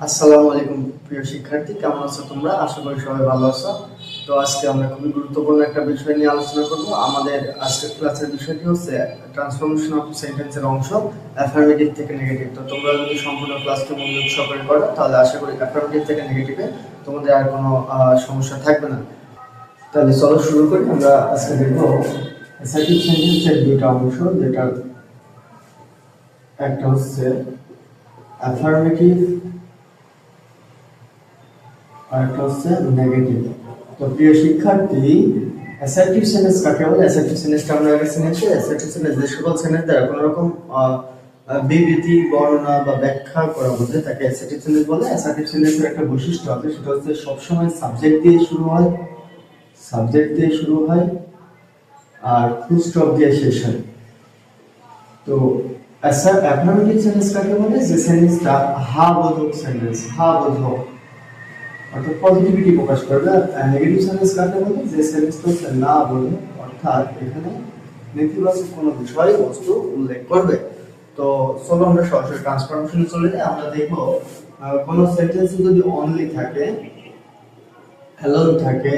আসসালামু আলাইকুম প্রিয় শিক্ষার্থী, কেমন আছো তোমরা? আশা করি সবাই ভালো আছো। তো আজকে আমরা খুবই গুরুত্বপূর্ণ একটা বিষয় নিয়ে আলোচনা করব। আমাদের আজকের ক্লাসের বিষয়টি হচ্ছে ট্রান্সফরমেশন অফ সেন্টেন্সের অংশ অ্যাফার্মেটিভ থেকে নেগেটিভ। তো তোমরা যদি সম্পূর্ণ ক্লাসটি মনোযোগ সহকারে করো তাহলে আশা করি অ্যাফার্মেটিভ থেকে নেগেটিভে তোমাদের আর কোনো সমস্যা থাকবে না। তাহলে চলো শুরু করি। আমরা আজকে দেখব অ্যাসার্টিভ সেন্টেন্সের দুইটা অংশ, যেটা একটা হচ্ছে অ্যাফার্মেটিভ আর একটা হচ্ছে নেগেটিভ। তো প্রিয় শিক্ষার্থী, অ্যাসার্টিভ সেন্টেন্স কাকে বলে? অ্যাসার্টিভ সেন্টেন্সটা আমরা আগে শুনেছি। অ্যাসার্টিভ সেন্টেন্স যে সকল সেন্টেন্স দ্বারা কোনো রকম বিবৃতি, বর্ণনা বা ব্যাখ্যা করা বোঝায় তাকে অ্যাসার্টিভ সেন্টেন্স বলে। অ্যাসার্টিভ সেন্টেন্সের একটা বৈশিষ্ট্য আছে, সেটা হচ্ছে সবসময় সাবজেক্ট দিয়ে শুরু হয় আর ফুল স্টপ দিয়ে শেষ হয়। তো অ্যাফার্মেটিভ সেন্টেন্স কাকে বলে? যে সেন্টেন্সটা হা বোধক সেন্টেন্স, হা বোধক অর্থাৎ পজিটিভিটি প্রকাশ করবে। আর নেগেটিভ সেন্টেন্স কাকে বলে? যে সেন্টেন্সটা হচ্ছে না বোধক, অর্থাৎ এখানে নেতিবাচক কোনো বিষয় বস্তু উল্লেখ করবে। তো চলো আমরা সরাসরি ট্রান্সফরমেশনে চলে যাই। আমরা দেখব কোনো সেন্টেন্সে যদি অনলি থাকে, অ্যালোন থাকে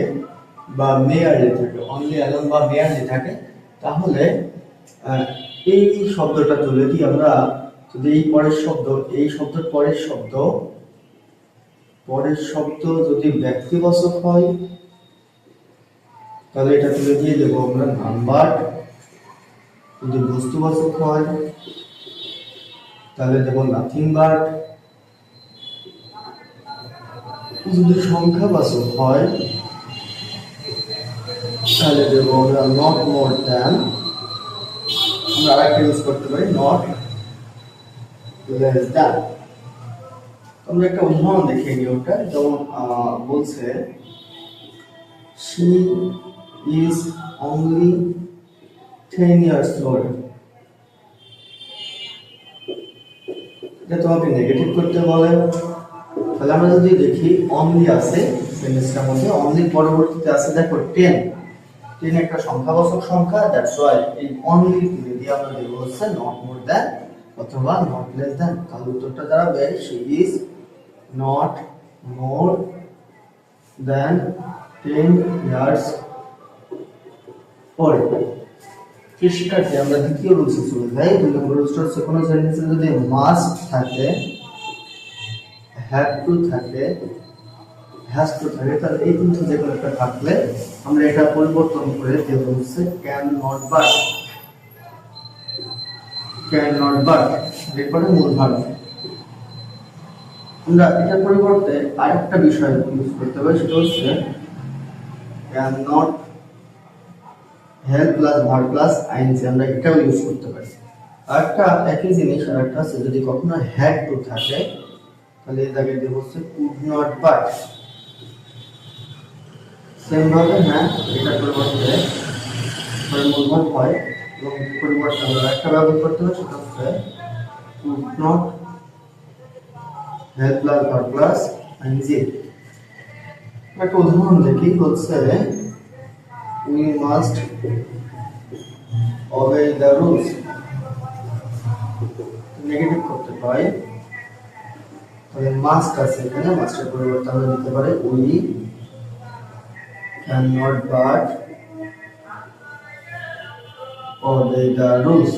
বা মেয়ারলি থাকে, অনলি, অ্যালোন বা মেয়ারলি থাকে, তাহলে এই শব্দটা তুলে দিই আমরা। যদি এই শব্দের পরের শব্দ যদি ব্যক্তিবাচক হয় তাহলে এটা তুলে দিয়ে দেবো আমরা নাম্বার। যদি বস্তুবাচক হয় তাহলে দেবো নাথিং বাট। যদি সংখ্যাবাচক হয় তাহলে দেবো আমরা নট মোর দ্যান। আমরা আরেকটা ইউজ করতে পারি, নট লেস দ্যান। আমরা একটা উদাহরণ দেখিয়ে নিই ওটা। যেমন বলছে she is only 10 years old। এটা তোমাকে নেগেটিভ করতে বলে। তাহলে আমরা যদি দেখি অনলি আছে সেন্টেন্সটার মধ্যে, অনলি পরবর্তীতে আছে দেখো 10 একটা সংখ্যাবাচক সংখ্যা। দ্যাটস ওয়াই এই অনলি তুলে দিয়ে আমরা দেব হচ্ছে নট মোর দ্যান অথবা নট লেস দ্যান। তাহলে উত্তরটা দাঁড়াবে she is not more than 10 years old। শিক্ষার্থী, আমরা দ্বিতীয় রুলসে চলে যাই। 2 নম্বর রুলসটা হচ্ছে কোনো সেন্টেন্সে যদি মাস্ট থাকে, হ্যাভ টু থাকে, হ্যাজ টু থাকে, তাহলে এই তিনটা যে কোনো একটা থাকলে আমরা এটা পরিবর্তন করে দেব হচ্ছে can not but. Can not but এরপরে মূল ভার্ব। আমরা এটার পরিবর্তে আরেকটা বিষয় ইউজ করতে পারি, সেটা হচ্ছে can not help plus verb plus ING. আমরা এটাও ইউজ করতে পারি। আরেকটা একই জিনিস, আরেকটা আছে যদি কখনো হ্যাড টু থাকে তাহলে এই জায়গায় দেব হচ্ছে কুড নট বাট। সেম ভাবে হ্যাঁ, এটা পরিবর্তে মূল ভার্ব হয় এবং পরিবর্তে আমরা একটা ব্যবহার করতে পারি, সেটা হচ্ছে could not help plus verb plus ING. একটা উদাহরণ দেখি, হচ্ছে we must obey the rules। Negative করতে পারি, তাহলে মাস্ট আছে এখানে, মাস্টের পরিবর্তে আমরা দিতে পারি we cannot but obey the rules।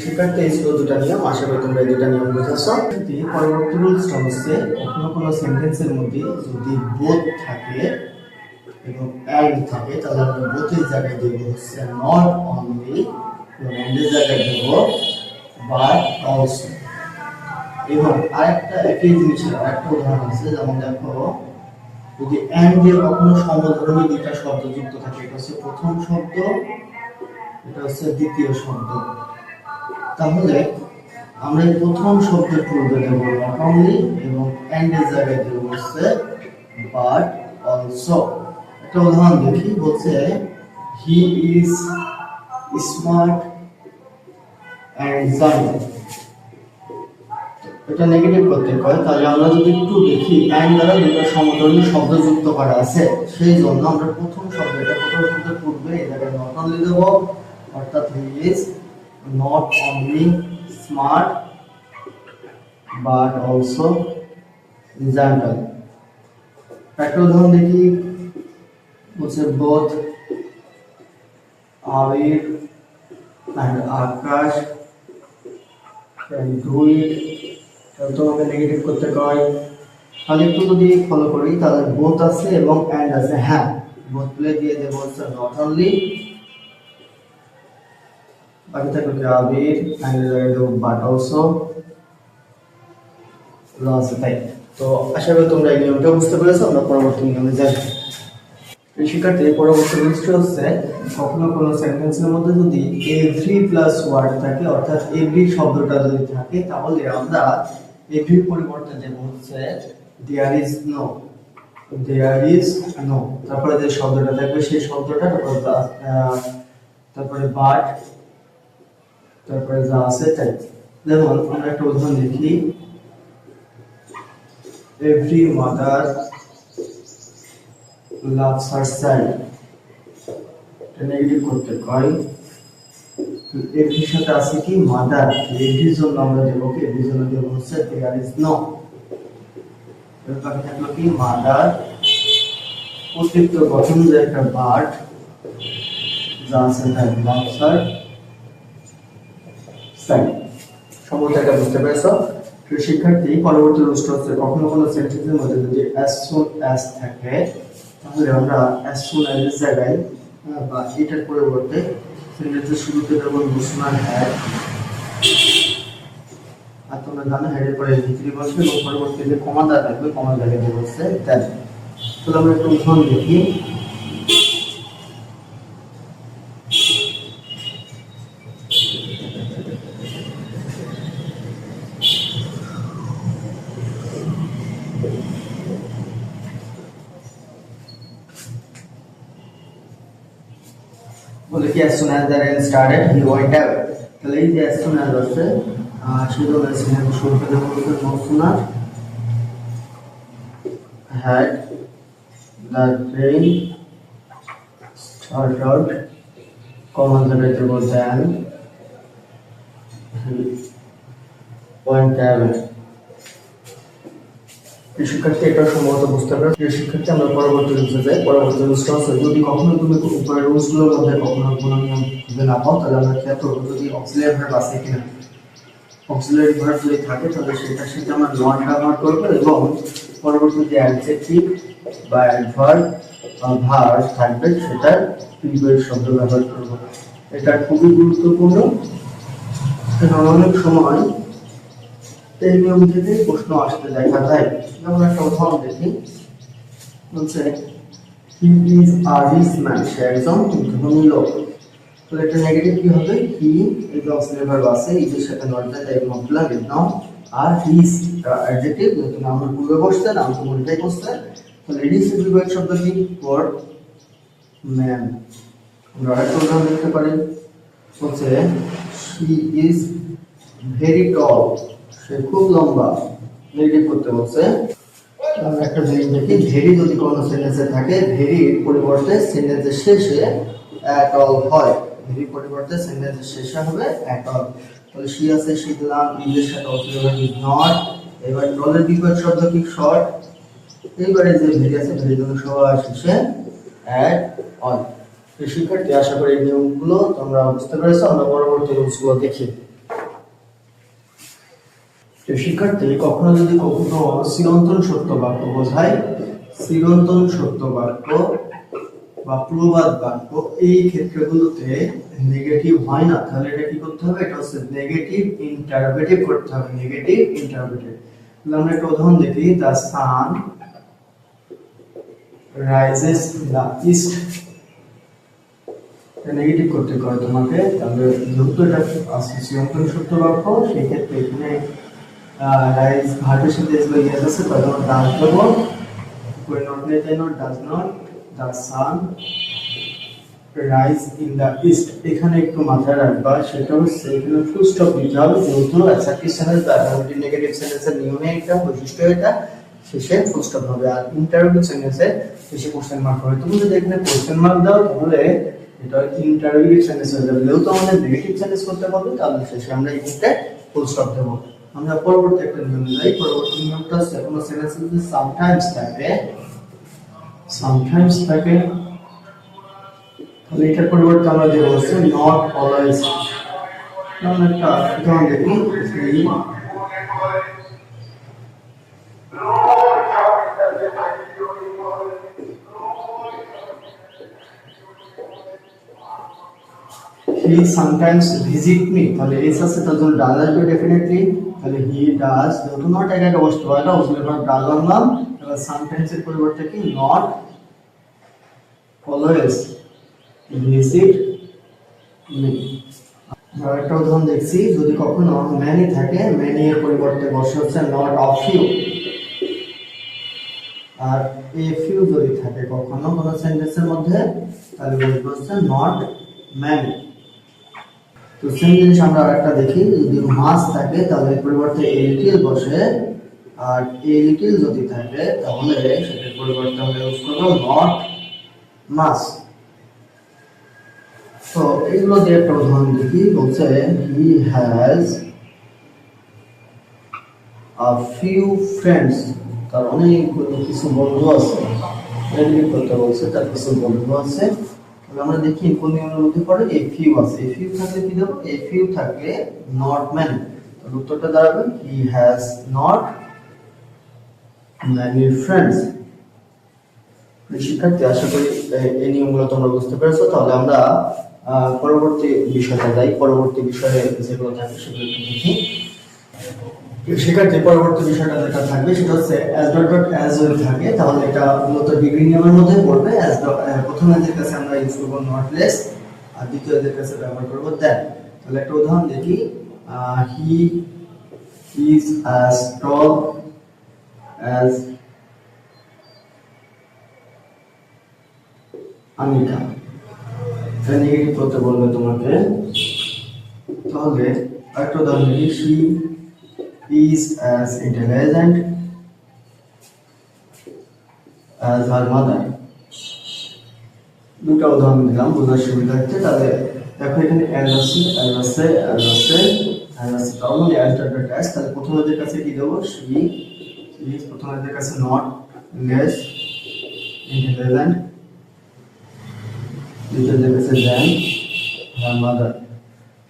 শিক্ষার্থী, এই ছিল দুটা নিয়ম। আশা করি তোমরা এই দুটা নিয়ম বুঝেছো। পরবর্তী রুলসটা হচ্ছে কোনো সেন্টেন্সের মধ্যে যদি বোথ থাকে এবং অ্যান্ড থাকে তাহলে আমরা বোথের জায়গায় দেব হচ্ছে নট অনলি এবং অ্যান্ডের জায়গায় দেব বাট অলসো। এবং আরেকটা একই জিনিসের আরেকটা উদাহরণ আছে, যেমন দেখো যদি অ্যান্ড দিয়ে কখনো সমধর্মী দুইটা শব্দ যুক্ত থাকে, এটা হচ্ছে প্রথম শব্দ, এটা হচ্ছে দ্বিতীয় শব্দ, তাহলে আমরা এই প্রথম শব্দের পূর্বে দেব নট অনলি এবং অ্যান্ডের জায়গায় দেব হচ্ছে বাট অলসো। একটা উদাহরণ দেখি, বলছে he is smart and journey. এটা নেগেটিভ করতে হয়, তাহলে আমরা যদি একটু দেখি এন্ড দ্বারা দুটো সমধর্মী শব্দ যুক্ত করা আছে, সেই জন্য আমরা প্রথম শব্দের পূর্বে এই জায়গায় নট অনলি দেব, অর্থাৎ he is not only smart but also example. একটা উদাহরণ দেখি, বলছে both Abir and Akash can do it। তাহলে তোমাকে নেগেটিভ করতে কয়, তাহলে একটু যদি ফলো করি তাহলে বোথ আছে এবং অ্যান্ড আছে। হ্যাঁ, বোথ প্লে দিয়ে দেবো হচ্ছে নট অনলি, বাকি থাকবে কি আবির অ্যান্ড দেবো বাট অলসো আছে, তাই। তো আশা করি তোমরা এই নিয়মটা বুঝতে পেরেছো। আমরা পরবর্তী নিয়মে যাই। শিক্ষার্থী, পরবর্তী রুলসটা হচ্ছে কখনো কোনো সেন্টেন্সের মধ্যে যদি এভরি প্লাস ওয়ার্ড থাকে, অর্থাৎ এভরি শব্দটা যদি থাকে, তাহলে আমরা এভরি পরিবর্তে দেব হচ্ছে there is no. There is no, তারপরে যে শব্দটা থাকবে সেই শব্দটা, তারপরে বাট, তারপরে যা আছে তাই। যেমন আমরা একটা উদাহরণ দেখি, every mother loves her child। Negative করতে কয়, এভরির সাথে আছে কি মাদার, এভরির জন্য আমরা দেব কি, এভরির জন্য দেব হচ্ছে দেয়ার ইজ নো। এর বাকি থাকলো কি মাদার, অতিরিক্ত গঠন যে একটা বাট যা আছে তাই loves her child। সমস্যাটা বুঝতে পেরেছো? প্রিয় শিক্ষার্থী, পরবর্তী রুলসটা হচ্ছে কখনো কোনো সেন্টেন্সের মধ্যে যদি as soon as থাকে, তাহলে আমরা as soon as এর জায়গায় বা এটার পরিবর্তে সেন্টেন্সের শুরুতে দেব নোশনাল হ্যাড। আর তোমরা জানো হ্যাডের পরে ভিতরি বসবে এবং পরবর্তী যে কমা দেওয়া থাকবে, কমা জায়গায় দেব হচ্ছে দ্যাট। তাহলে আমরা একটু উদাহরণ দেখি, বলে কি as soon as the rain started he went away। তাহলে এই যে as soon as আছে, সেটা হচ্ছে শুরুতে দেব হচ্ছে no sooner had the rain started, কমা জায়গায় দেব than he went away। শিক্ষার্থী, এটা সম্ভবত বুঝতে পারো। শিক্ষার্থী, আমরা পরবর্তী রুলসে যাই। পরবর্তী রুলসটা হচ্ছে যদি কখনো তুমি উপরের রুলসগুলোর মধ্যে কখনো কোনো নিয়ম খুঁজে না পাও, তাহলে আমরা খেয়াল করবো যদি অক্সিলিয়ারি ভার্ব আছে কিনা। অক্সিলিয়ারি ভার্ব যদি থাকে তাহলে সেটার সাথে আমরা নট ব্যবহার করবো এবং পরবর্তী যে অ্যাডজেক্টিভ বা অ্যাডভার্ব বা ভার্ব থাকবে সেটার প্রিপোজিশন শব্দ ব্যবহার করবো। এটা খুবই গুরুত্বপূর্ণ, কারণ অনেক সময় এই নিয়ম থেকে প্রশ্ন আসতে দেখা যায়। যেমন একটা উদাহরণ দেখি, বলছে he is a rich man, সে একজন ধনী লোক। তো এটা নেগেটিভ কি হবে, হি এই যে অক্সিলিয়ারি ভার্ব আছে ইজ এর সাথে নট যায়, তাই মডুলার ইজ নাউন। আর রিচ অ্যাডজেক্টিভ, যেহেতু নামের পূর্বে বসছে, নাম তো মডিফাই করছে, তাহলে রিচ এর বিপরীত শব্দ কি ফর ম্যান। আমরা আরেকটা উদাহরণ দেখতে পারি, বলছে শি ইজ ভেরি টল, সে খুব লম্বা। নেগেটিভ করতে বলছে। আমরা একটা জিনিস দেখি, ভেরি যদি কোনো সেন্টেন্সে থাকে, ভেরির পরিবর্তে সেন্টেন্সের শেষে অ্যাট অল হয়। ভেরি পরিবর্তে সেন্টেন্সের শেষে হবে অ্যাট অল। তাহলে শি আছে, শি দিলাম, ইজের সাথে অক্সিলিয়ারি ইজ নট। এবার টলের বিপরীত শব্দ কি শর্ট। এইবারে যে ভেরি আছে, ভেরির জন্য সবার শেষে অ্যাট অল। শিক্ষার্থী, আশা করি এই নিয়মগুলো তোমরা বুঝতে পেরেছো। আমরা পরবর্তী রুলসগুলো দেখি। শিক্ষার্থী, কখনো যদি কখনো চিরন্তন সত্য বাক্য বোঝায়, চিরন্তন সত্য বাক্য বা প্রবাদ বাক্য, এই ক্ষেত্রগুলোতে নেগেটিভ হয় না, তাহলে এটা কি করতে হবে, এটা হচ্ছে নেগেটিভ ইন্টারপ্রেটিভ করতে হবে। নেগেটিভ ইন্টারপ্রেটিভ। আমরা একটা উদাহরণ দেখি, the sun rises in the east. Negative করতে কয় তোমাকে, তাহলে যেহেতু এটা চিরন্তন সত্য বাক্য, সেই ক্ষেত্রে এখানে রাইজ ভার্বের সাথে এসবে ইয়েস আছে, তাহলে আমরা ডাজ দেবো। করে নট নিয়ে তাই not, does not the sun rise in the east. এখানে একটু মাথায় রাখবা, সেটা হচ্ছে এখানে ফুল স্টপ দিতে হবে, যেহেতু অ্যাসার্টিভ সেন্টেন্স বা অ্যাফার্মেটিভ নেগেটিভ সেন্টেন্সের নিয়মে একটা বৈশিষ্ট্য এটা, শেষে ফুল স্টপ হবে। আর ইন্টারোগেটিভ সেন্টেন্সে শেষে কোশ্চেন মার্ক হবে। তুমি যদি এখানে কোশ্চেন মার্ক দাও তাহলে এটা ইন্টারোগেটিভ সেন্টেন্স হয়ে যাবে। যেহেতু আমাদের নেগেটিভ সেন্টেন্স করতে বলবে, তাহলে শেষে আমরা এই ক্ষেত্রে ফুল স্টপ দেবো। আমরা পরবর্তী একটা নিয়মে যাই। পরবর্তী নিয়মটা হচ্ছে কোনো সেন্টেন্সে যদি সামটাইমস থাকে, তাহলে এটার পরিবর্তে আমরা দেবো হচ্ছে নট অলওয়েজ। যেমন একটা উদাহরণ দেখি, he sometimes visit me, তাহলে এস আছে তার জন্য ডাজ আসবে ডেফিনেটলি। তাহলে হি ডাজ, যেহেতু নট একা একা বসতে পারে না, ওগুলো এবার ডাজ আনলাম। এবার সামটাইমস এর পরিবর্তে কি নট অলওয়েজ ভিজিট মি। আমরা একটা উদাহরণ দেখছি, যদি কখনো ম্যানি থাকে, ম্যানি এর পরিবর্তে বসে হচ্ছে নট অফ ইউ। আর এ ফিউ যদি থাকে কখনো কোনো সেন্টেন্সের মধ্যে, তাহলে বলবো হচ্ছে নট ম্যানি। তো সেম জিনিস আমরা আরেকটা দেখি, যদি মাস থাকে তাহলে এর পরিবর্তে এ লিটল বসে, আর এ লিটল যদি থাকে তাহলে সেটার পরিবর্তে আমরা ইউজ করব নট মাস। তো এগুলো দিয়ে একটা উদাহরণ দেখি, বলছে he has a few friends, তার অনেক কিছু বন্ধু আছে। এদিকে করতে বলছে তার কিছু বন্ধু আছে। তাহলে আমরা দেখি কোন নিয়মের মধ্যে পড়ে এ ফিউ আছে। এ ফিউ থাকলে কি দেব? এ ফিউ থাকলে নট ম্যানি। তাহলে উত্তরটা দাঁড়াবে he has not many friends. শিক্ষার্থী, আশা করি এই নিয়মগুলো তোমরা বুঝতে পেরেছো। তাহলে আমরা পরবর্তী বিষয়টা যাই। পরবর্তী বিষয়ে যেগুলো থাকে সেগুলো একটু দেখি। শিক্ষার্থী, পরবর্তী বিষয়টা যেটা থাকবে সেটা হচ্ছে অ্যাজ ডট ডট অ্যাজ যদি থাকে, তাহলে এটা মূলত ডিগ্রি নিয়মের মধ্যে পড়বে। অ্যাজ প্রথমে যে কাছে আমরা ইউজ করব নট লেস, আর দ্বিতীয় যে কাছে ব্যবহার করব দ্যাট। তাহলে একটা উদাহরণ দেখি, he is as tall as Anika. এটা নেগেটিভ করতে বলবে তোমাকে। তাহলে একটা উদাহরণ দেখি, she is as intelligent as her mother। দুটো উদাহরণ দিলাম বোঝার সুবিধার্থে। তাহলে দেখো এখানে as আছে, তার মানে as ডট ডট as। তাহলে প্রথমের কাছে কি দেবো? she is, প্রথমের কাছে not less intelligent, দ্বিতীয়দের কাছে than her mother।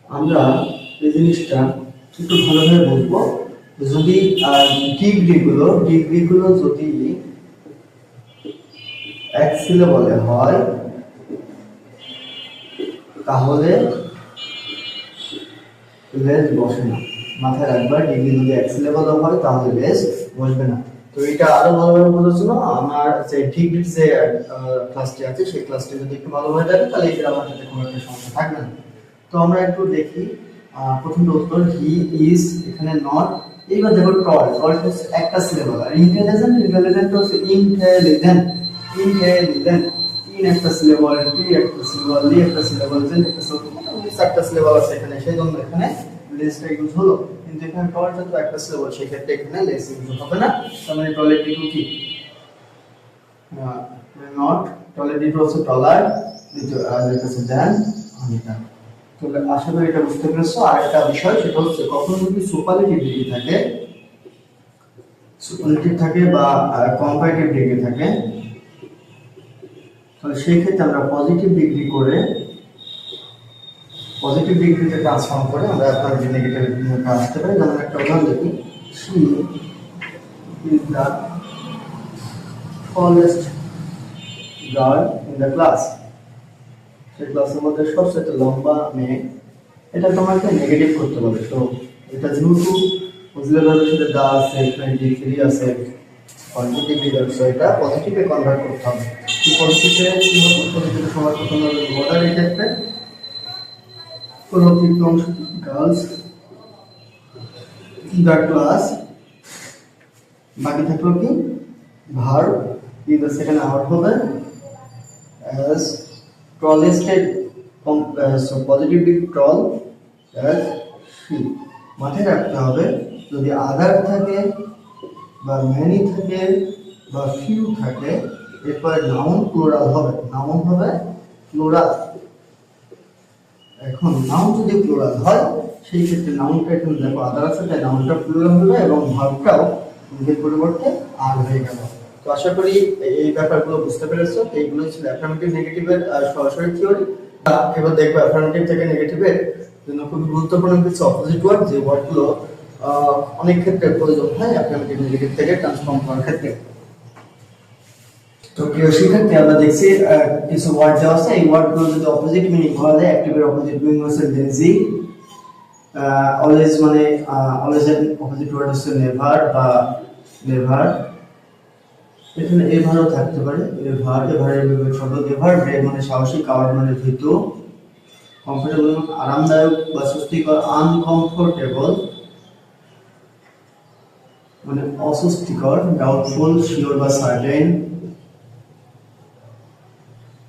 আমরা এই জিনিসটা একটু ভালোভাবে বুঝবো। যদি ডিগ্রিগুলো যদি এক সিলেবলে হয় তাহলে লেস বসে না। মাথায় রাখবা, ডিগ্রি যদি এক সিলেবলে হয় তাহলে লেস বসবে না। তো এটা আরো ভালোভাবে বোঝার জন্য আমার যে ডিগ্রির যে ক্লাসটি আছে সেই ক্লাসটি যদি একটু ভালোভাবে দেখে তাহলে এই গ্রামার সাথে কোনো একটা সমস্যা থাকবে না। তো আমরা একটু দেখি প্রথম উত্তর হি ইজ, এখানে নট। এইবার দেখো টল হচ্ছে একটা সিলেবল, আর ইন্টেলিজেন্ট হচ্ছে ইন্টেলিজেন্ট। ইন একটা সিলেবল, টি একটা সিলেবল, লি একটা সিলেবল, জেন একটা সিলেবল, মোটামুটি চারটা সিলেবল আছে এখানে, সেই জন্য এখানে লেসটা ইউজ হলো। কিন্তু এখানে টলটা তো একটা সিলেবল, সেই ক্ষেত্রে এখানে লেস ইউজ হবে না। তার মানে টলের ডিটু কি? নট। টলের ডিটু হচ্ছে টলার, আর হচ্ছে দেন অনিতা। তাহলে আশা করি এটা বুঝতে পেরেছো। আর একটা বিষয় সেটা হচ্ছে কখনো যদি সুপারলেটিভ ডিগ্রি থাকে বা কম্পারেটিভ ডিগ্রি থাকে, তাহলে সেই ক্ষেত্রে আমরা পজিটিভ ডিগ্রিতে ট্রান্সফর্ম করে আমরা আপনার যে নেগেটিভ আসতে পারি। যেমন একটা উদাহরণ দেখি, she is the tallest girl in the class. সেই ক্লাসের মধ্যে সবচেয়ে লম্বা মেয়ে। এটা তোমাকে নেগেটিভ করতে হবে। তো এটা যেহেতু অক্সিলারি সাথে দা আছে, এখানে ডিগ্রি আছে, পজিটিভ আছে, এটা পজিটিভে কনভার্ট করতে হবে। এই পজিটিভে সবার প্রথমে হবে বর্ডার ক্ষেত্রে কোনো বিক্রম গার্লস দ্য ক্লাস, বাকি থাকলো কি verb is the second out হবে as tallest, so positive big tall as she। মাথায় রাখতে হবে যদি আদার থাকে বা ম্যানি থাকে বা ফিউ থাকে, এরপরে নাউন প্লুরাল হবে, প্লুরাল। এখন নাউন যদি প্লুরাল হয় সেই ক্ষেত্রে নাউনটা এখন দেখো আদার আছে, তাই নাউনটা প্লুরাল হবে এবং ভার্বটাও নিজের পরিবর্তে আর হয়ে গেল। তো আশা করি এই ব্যাপারগুলো বুঝতে পেরেছো। এইগুলো ছিল অ্যাফার্মেটিভ নেগেটিভের সরাসরি থিওরি। এবার দেখবো অ্যাফার্মেটিভ থেকে নেগেটিভের জন্য খুব গুরুত্বপূর্ণ কিছু অপোজিট ওয়ার্ড, যে ওয়ার্ডগুলো অনেক ক্ষেত্রে প্রয়োজন হয় অ্যাফার্মেটিভ নেগেটিভ থেকে ট্রান্সফর্ম করার ক্ষেত্রে। তো প্রিয় শিক্ষার্থী, আমরা দেখছি কিছু ওয়ার্ড দেওয়া আছে। এই ওয়ার্ডগুলো যদি অপোজিট মিনিং হওয়া যায়, অ্যাক্টিভের অপোজিট মিনিং হচ্ছে লেজি, অলওয়েজ মানে অলওয়েজ এর অপোজিট ওয়ার্ড হচ্ছে নেভার বা নেভার। এখানে এভারও থাকতে পারে, এভার, এভারের বিপরীত শব্দ এভার, ব্রেভ মানে সাহসী, কাওয়ার্ড মানে ভীতু, কমফোর্টেবল আরামদায়ক বা স্বস্তিকর, আনকমফোর্টেবল মানে অস্বস্তিকর, ডাউটফুল শিওর বা সার্টেন,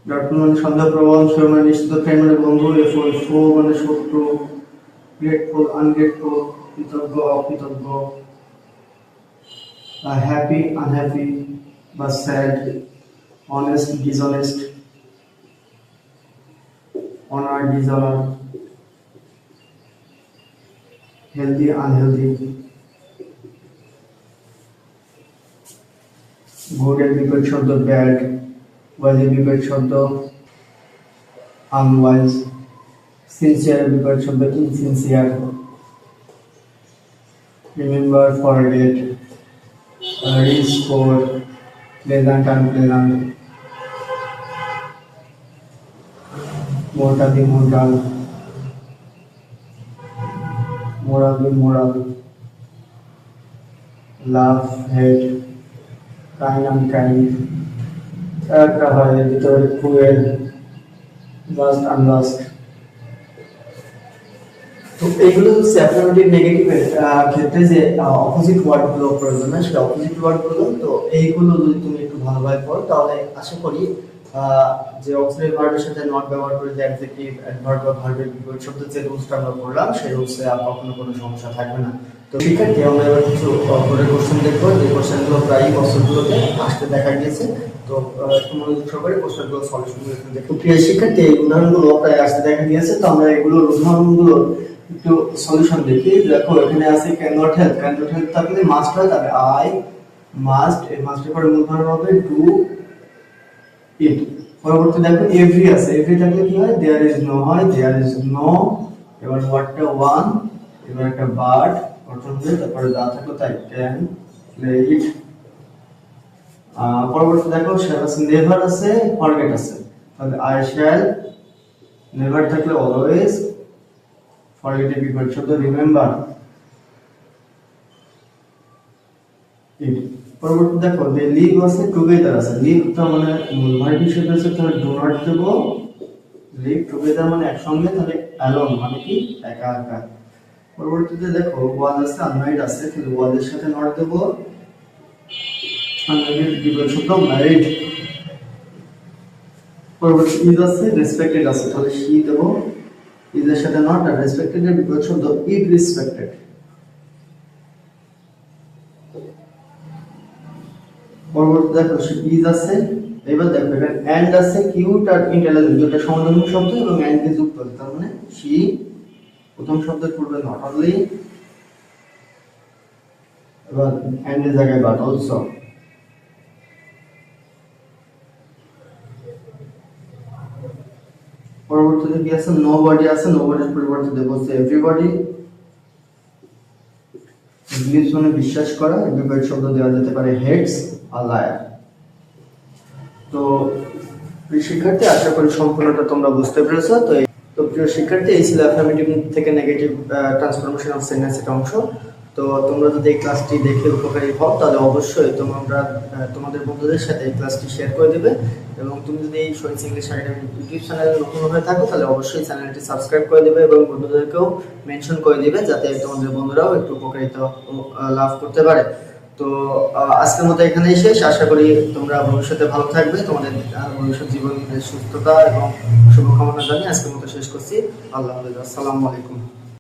ডাউটফুল মানে সন্দেহপ্রবণ, শিওর মানে নিশ্চিত, ফ্রেন্ড মানে বন্ধু, এফুল ফো মানে শত্রু, গ্রেটফুল আনগ্রেটফুল, কৃতজ্ঞ অকৃতজ্ঞ, হ্যাপি আনহ্যাপি বা sad, honest dishonest, honour dishonour, healthy unhealthy, গুডের বিপরীত শব্দ ব্যাড, ওয়াইজের বিপরীত শব্দ আনওয়াইজ, সিনসিয়ারের বিপরীত শব্দ insincere, remember forget, restore, pleasant unpleasant, mortally mortal, morally moral, love hate, kind unkind, একটা হয় এর ভিতরে ক্রুয়েল, লাস্ট আনলাস্ট। তো এইগুলো হচ্ছে অ্যাফার্মেটিভ নেগেটিভের ক্ষেত্রে যে অপোজিট ওয়ার্ডগুলো প্রয়োজন হয়, সেটা অপোজিট ওয়ার্ডগুলো। তো এইগুলো যদি তুমি একটু ভালোভাবে পড়ো তাহলে আশা করি যে অক্সিলারি ভার্বের সাথে নট ব্যবহার করে যে অ্যাডজেক্টিভ, অ্যাডভার্ব বা ভার্বের বিপরীত শব্দ যে রুলসটা আমরা পড়লাম, সেই রুলসে আর কখনো কোনো সমস্যা থাকবে না। তো শিক্ষার্থী, আমরা এবার কিছু পরের কোশ্চেন দেখবো, যে কোশ্চেনগুলো প্রায় বছরগুলোতে আসতে দেখা গিয়েছে। তো একটু মনোযোগ সহকারে কোশ্চেনগুলো সলিউশন দেখো। প্রিয় শিক্ষার্থী, এই উদাহরণগুলো প্রায় আসতে দেখা গিয়েছে। তো আমরা এগুলোর উদাহরণগুলো একটু সলিউশন দেখি। দেখো এখানে আছে can not help, can not help থাকলে মাস্ট হয়, তাহলে আই মাস্ট, এই মাস্টের পরে মূল ভার্ব হবে ডু ইট। পরবর্তী দেখো এভরি আছে, এভরি থাকলে কি হয়, দেয়ার ইজ নো হয়, দেয়ার ইজ নো। এবার ওয়ার্ডটা ওয়ান, এবার একটা বার্ড অর্থ হবে, তারপরে যা থাকলো তাই ক্যান প্লে ইট। পরবর্তী দেখো শ্যাল আছে, নেভার আছে, ফরগেট আছে, তাহলে আই শ্যাল, নেভার থাকলে অলওয়েজ, ফরগেট এর বিপরীত শব্দ রিমেম্বার ইট। পরবর্তী দেখো দে লিভ আছে, টুগেদার আছে, লিভ টা মানে মূল ভার্ব হিসেবে আছে, তাহলে ডু নট দেব, লিভ টুগেদার মানে একসঙ্গে, তাহলে অ্যালোন মানে কি একা একা। পরবর্তীতে দেখো ওয়াজ আছে, আনমারিড আছে, তাহলে ওয়াজের সাথে নট দেব, আনমারিড বিপরীত শব্দ ম্যারিড। পরবর্তী ইজ আছে, রেসপেক্টেড আছে, তাহলে শি দেব, ইজের সাথে নট, আর রেসপেক্টেড এর বিপরীত শব্দ ইজ রেসপেক্টেড। পরবর্তী দেখো ইজ আছে, এবার দেখো এখানে এন্ড আছে, কিউট আর ইন্টেলিজেন্ট দুটো সমানার্থক শব্দ এবং এন্ড কে যুক্ত আছে, তার মানে শি প্রথম শব্দের পূর্বে নট অনলি, এবার এন্ড এর জায়গায় বাট অলসো। পরবর্তীতে কি আছে, নোবডি আছে, নোবডির পরিবর্তে দেব হচ্ছে এভরিবডি। বিলিভস মানে বিশ্বাস করা, এর বিপরীত শব্দ দেওয়া যেতে পারে হেটস আর লায়ার। তো প্রিয় শিক্ষার্থী, আশা করি সম্পূর্ণটা তোমরা বুঝতে পেরেছো। তো প্রিয় শিক্ষার্থী, এই ছিল অ্যাফার্মেটিভ থেকে নেগেটিভ ট্রান্সফরমেশন অফ সেন্টেন্স এর অংশ। তো তোমরা যদি এই ক্লাসটি দেখে উপকারী হও, তাহলে অবশ্যই তোমরা তোমাদের বন্ধুদের সাথে এই ক্লাসটি শেয়ার করে দিবে। এবং তুমি যদি এই শহীদ ইংলিশ একাডেমি ইউটিউব চ্যানেলে নতুন হয়ে থাকো, তাহলে অবশ্যই চ্যানেলটি সাবস্ক্রাইব করে দিবে এবং বন্ধুদেরকেও মেনশন করে দিবে, যাতে তোমাদের বন্ধুরাও একটু উপকারিতা লাভ করতে পারে। তো আজকের মতো এখানেই শেষ। আশা করি তোমরা ভবিষ্যতে ভালো থাকবে, তোমাদের ভবিষ্যৎ জীবনের সুস্থতা এবং শুভকামনা জানিয়ে আজকের মতো শেষ করছি। আল্লাহ হাফেজ, আসসালামু আলাইকুম।